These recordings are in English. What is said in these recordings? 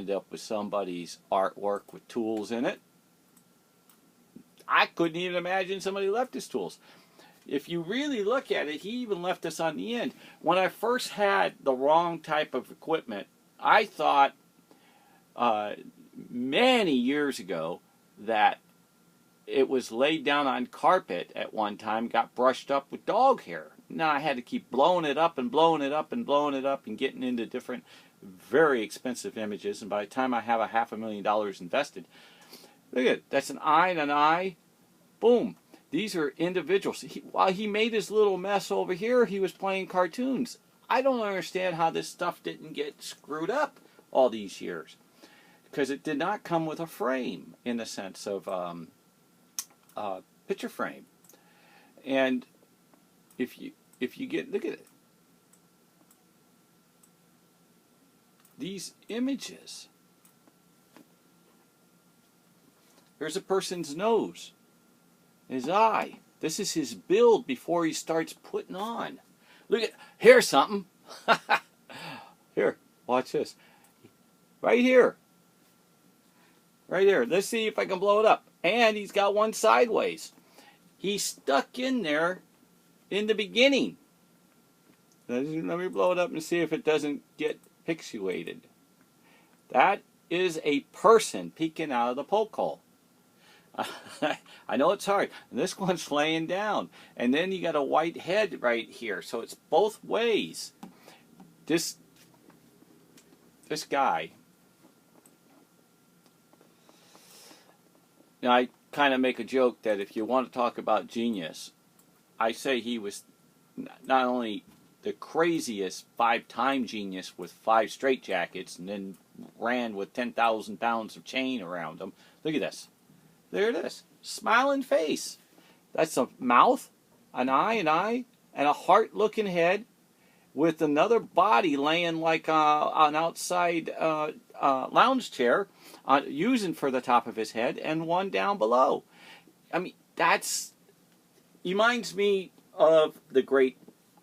End up with somebody's artwork with tools in it. I couldn't even imagine somebody left his tools. If you really look at it, he even left us on the end. When I first had the wrong type of equipment, I thought many years ago that it was laid down on carpet at one time, got brushed up with dog hair. Now I had to keep blowing it up and blowing it up and blowing it up and getting into different very expensive images. And by the time I have $500,000 invested, look at it, that's an eye and an eye. Boom. These are individuals. While he made his little mess over here, he was playing cartoons. I don't understand how this stuff didn't get screwed up all these years, because it did not come with a frame in the sense of picture frame. And if you get, look at it, these images. Here's a person's nose, his eye. This is his build before he starts putting on. Look at, here's something. Here, watch this. Right here. Right here. Let's see if I can blow it up. And he's got one sideways. He's stuck in there in the beginning. Let me blow it up and see if it doesn't get pixelated. That is a person peeking out of the poke hole. I know it's hard. And this one's laying down. And then you got a white head right here. So it's both ways. This guy. Now, I kind of make a joke that if you want to talk about genius, I say he was not only the craziest 5-time genius with 5 straitjackets and then ran with 10,000 pounds of chain around him. Look at this. There it is. Smiling face. That's a mouth, an eye, and a heart-looking head with another body laying like an outside lounge chair using for the top of his head, and one down below. I mean, that's reminds me of the great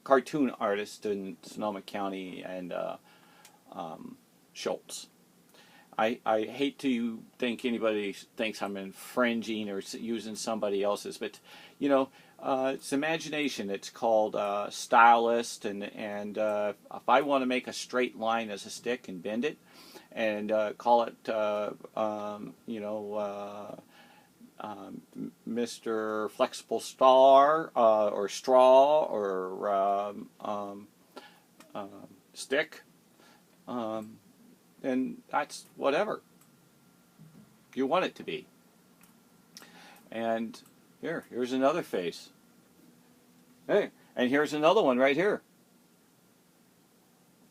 cartoon artist in Sonoma County and Schultz. I hate to think anybody thinks I'm infringing or using somebody else's, but you know, it's imagination. It's called stylist, and if I want to make a straight line as a stick and bend it, and call it you know, Mr. Flexible Star or Straw or Stick. And that's whatever you want it to be. And here's another face. Hey, and here's another one right here.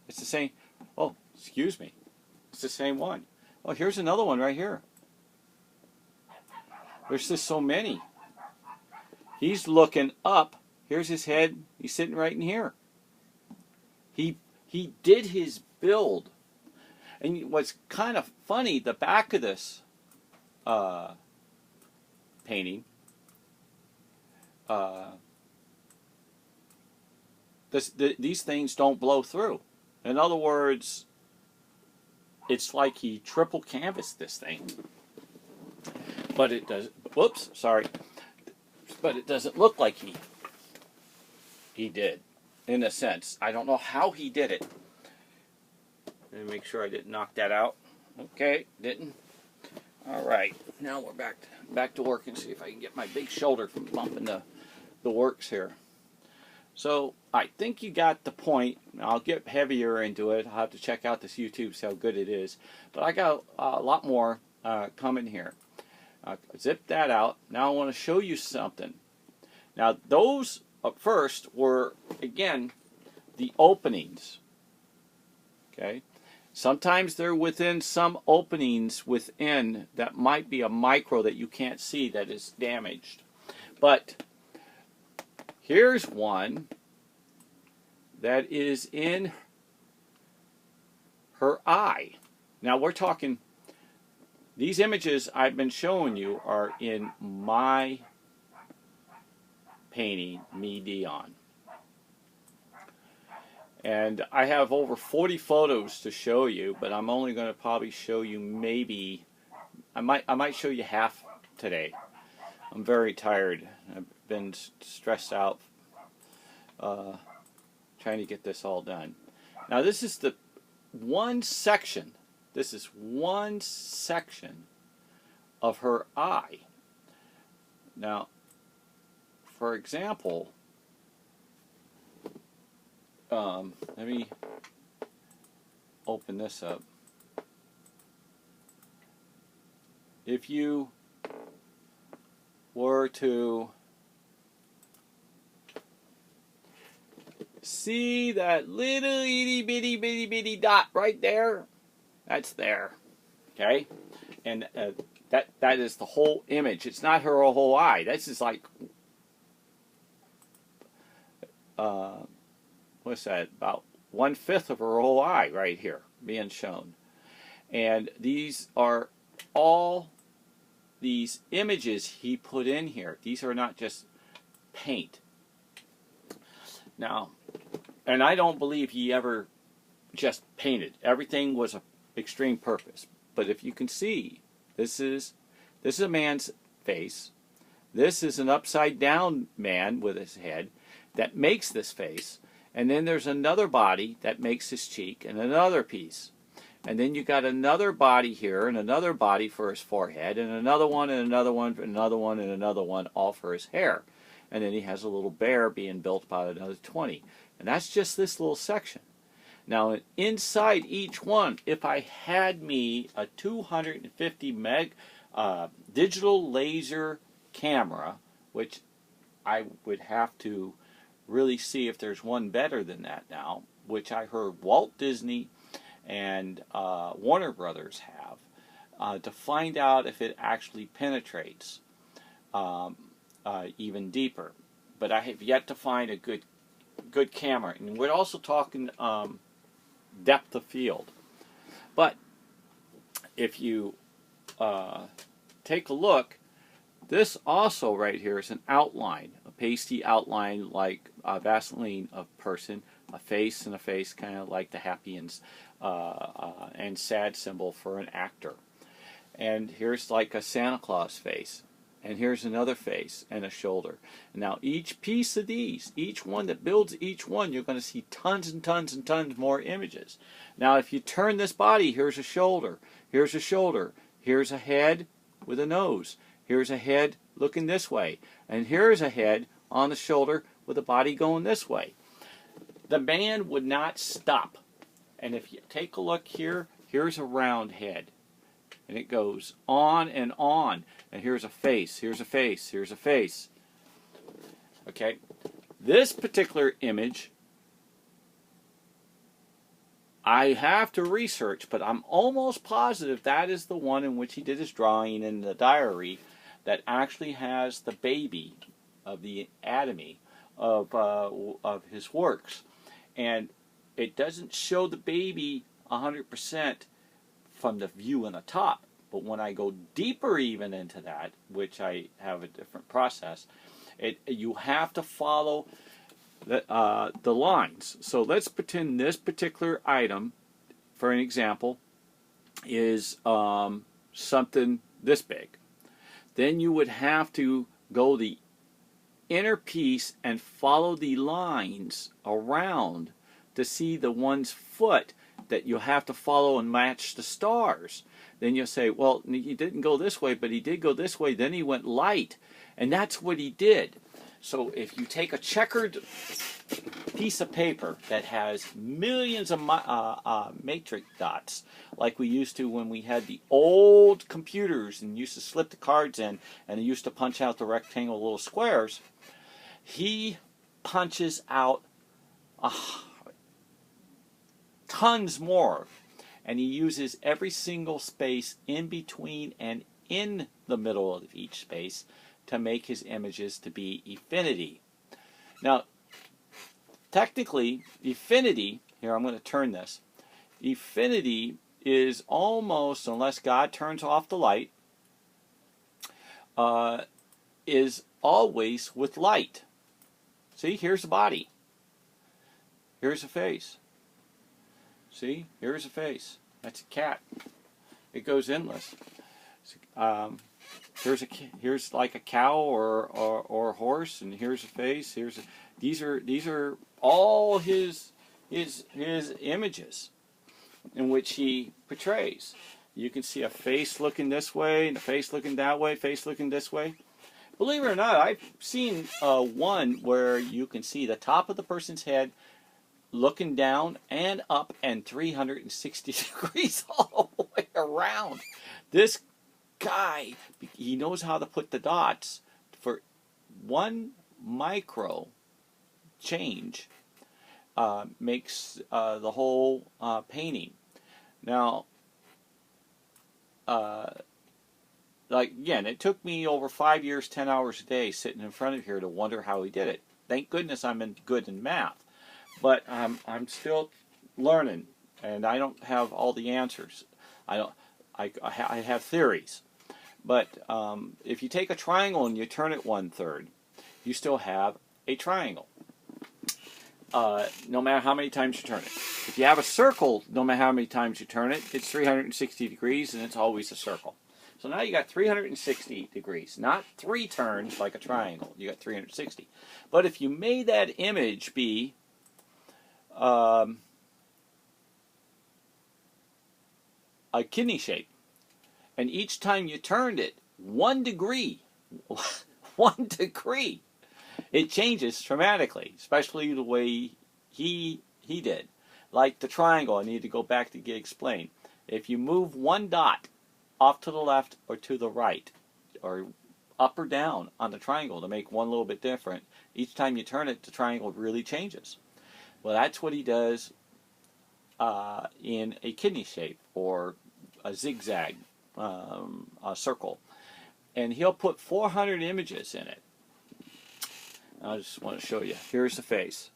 It's the same. Oh, excuse me. It's the same one. Oh, here's another one right here. There's just so many. He's looking up. Here's his head. He's sitting right in here. He did his build. And what's kind of funny, the back of this painting, these things don't blow through. In other words, it's like he triple canvassed this thing. But it does. Whoops, sorry. But it doesn't look like he did, in a sense. I don't know how he did it. Let me make sure I didn't knock that out. Okay, didn't. All right, now we're back to work and see if I can get my big shoulder from bumping the works here. So I think you got the point. I'll get heavier into it. I'll have to check out this YouTube, see how good it is. But I got a lot more coming here. Zip that out. Now I want to show you something. Now those first were, again, the openings. Okay. Sometimes they're within some openings within that might be a micro that you can't see that is damaged. But here's one that is in her eye. Now we're talking, these images I've been showing you are in my painting, Medion. And I have over 40 photos to show you, but I'm only going to probably show you maybe, I might show you half today. I'm very tired. I've been stressed out trying to get this all done. Now this is the one section. This is one section of her eye. Now, for example, let me open this up. If you were to see that little itty bitty dot right there, that's there, okay? And that is the whole image. It's not her whole eye. This is like, what's that? About 1/5 of her whole eye right here being shown. And these are all these images he put in here. These are not just paint. Now, and I don't believe he ever just painted. Everything was an extreme purpose. But if you can see, this is a man's face. This is an upside down man with his head that makes this face. And then there's another body that makes his cheek and another piece. And then you got another body here and another body for his forehead and another one and another one and another one and another one, all for his hair. And then he has a little bear being built about another 20. And that's just this little section. Now inside each one, if I had me a 250 meg digital laser camera, which I would have to really see if there's one better than that now, which I heard Walt Disney and Warner Brothers have, to find out if it actually penetrates even deeper. But I have yet to find a good camera. And we're also talking depth of field. But if you take a look, this also right here is an outline, a pasty outline like Vaseline of person, a face and a face, kind of like the happy and sad symbol for an actor. And here's like a Santa Claus face. And here's another face and a shoulder. Now each piece of these, each one that builds each one, you're going to see tons and tons and tons more images. Now if you turn this body, here's a shoulder, here's a shoulder, here's a head with a nose, here's a head looking this way, and here's a head on the shoulder with a body going this way. The man would not stop. And if you take a look here, here's a round head. And it goes on and on. And here's a face, here's a face, here's a face. Okay? This particular image, I have to research, but I'm almost positive that is the one in which he did his drawing in the diary that actually has the baby of the anatomy of his works. And it doesn't show the baby 100% from the view on the top. But when I go deeper even into that, which I have a different process, you have to follow the lines. So let's pretend this particular item, for an example, is something this big. Then you would have to go the inner piece and follow the lines around to see the one's foot that you'll have to follow and match the stars. Then you'll say, well, he didn't go this way, but he did go this way, then he went light. And that's what he did. So if you take a checkered piece of paper that has millions of matrix dots, like we used to when we had the old computers and used to slip the cards in and used to punch out the rectangle little squares, he punches out tons more. And he uses every single space in between and in the middle of each space to make his images to be infinity. Now, technically, infinity, here I'm going to turn this, infinity is almost, unless God turns off the light, is always with light. See, here's the body. Here's a face. See? Here's a face. That's a cat. It goes endless. Here's like a cow or a horse, and here's a face. These are all his images in which he portrays. You can see a face looking this way, and a face looking that way, face looking this way. Believe it or not, I've seen one where you can see the top of the person's head looking down and up and 360 degrees all the way around. This guy, he knows how to put the dots for one micro change, makes the whole painting. Now, like again, it took me over 5 years, 10 hours a day sitting in front of here to wonder how he did it. Thank goodness I'm good in math, but I'm still learning, and I don't have all the answers. I have theories, but if you take a triangle and you turn it 1/3, you still have a triangle. No matter how many times you turn it. If you have a circle, no matter how many times you turn it, it's 360 degrees, and it's always a circle. So now you got 360 degrees, not 3 turns like a triangle. You got 360. But if you made that image be a kidney shape, and each time you turned it 1 degree, 1 degree, it changes dramatically, especially the way he did. Like the triangle, I need to go back to get explained. If you move 1 dot off to the left or to the right, or up or down on the triangle to make one little bit different, each time you turn it, the triangle really changes. Well, that's what he does in a kidney shape or a zigzag, a circle. And he'll put 400 images in it. I just want to show you. Here's the face.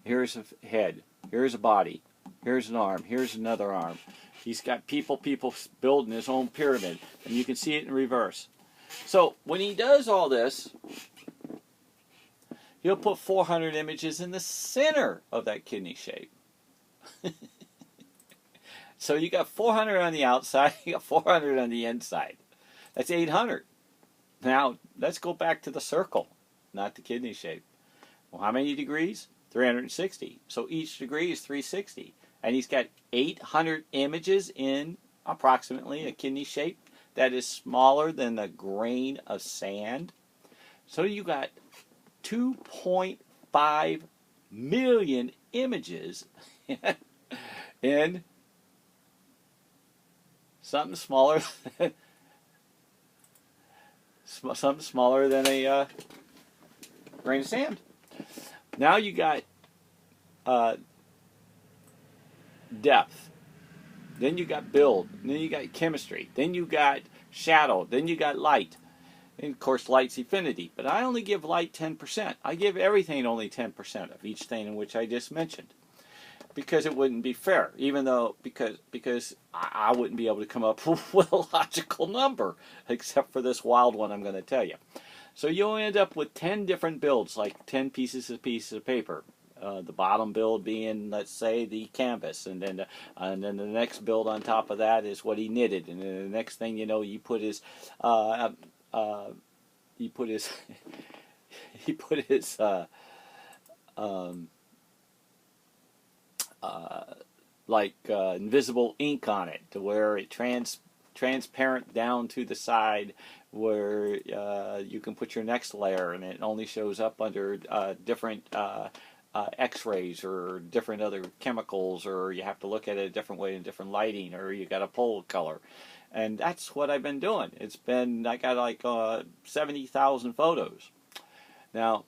Here's a head. Here's a body. Here's an arm. Here's another arm. He's got people building his own pyramid, and you can see it in reverse. So when he does all this, he'll put 400 images in the center of that kidney shape. So you got 400 on the outside, you got 400 on the inside. That's 800. Now let's go back to the circle, not the kidney shape. Well, how many degrees? 360. So each degree is 360. And he's got 800 images in approximately a kidney shape that is smaller than a grain of sand. So you got 2.5 million images in something smaller than a grain of sand. Now you got depth, then you got build, then you got chemistry, then you got shadow, then you got light, and of course light's infinity. But I only give light 10%. I give everything only 10% of each thing in which I just mentioned, because it wouldn't be fair, even though because I wouldn't be able to come up with a logical number except for this wild one I'm going to tell you. So you'll end up with 10 different builds, like 10 pieces of paper. The bottom build being, let's say, the canvas, and then the next build on top of that is what he knitted, and then the next thing you know, you put his invisible ink on it, to where it transparent down to the side, where you can put your next layer, and it only shows up under different X-rays or different other chemicals, or you have to look at it a different way in different lighting, or you got a pole color. And that's what I've been doing. I got like 70,000 photos. Now,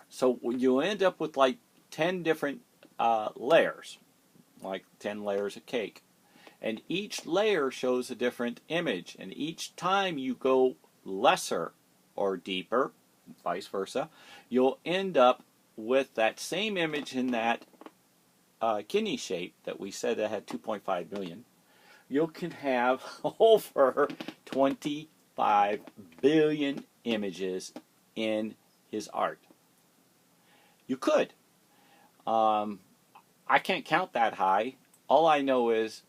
so you end up with like 10 different layers, like 10 layers of cake. And each layer shows a different image. And each time you go lesser or deeper, vice versa, you'll end up with that same image in that kidney shape that we said that had 2.5 million. You can have over 25 billion images in his art. You could. I can't count that high. All I know is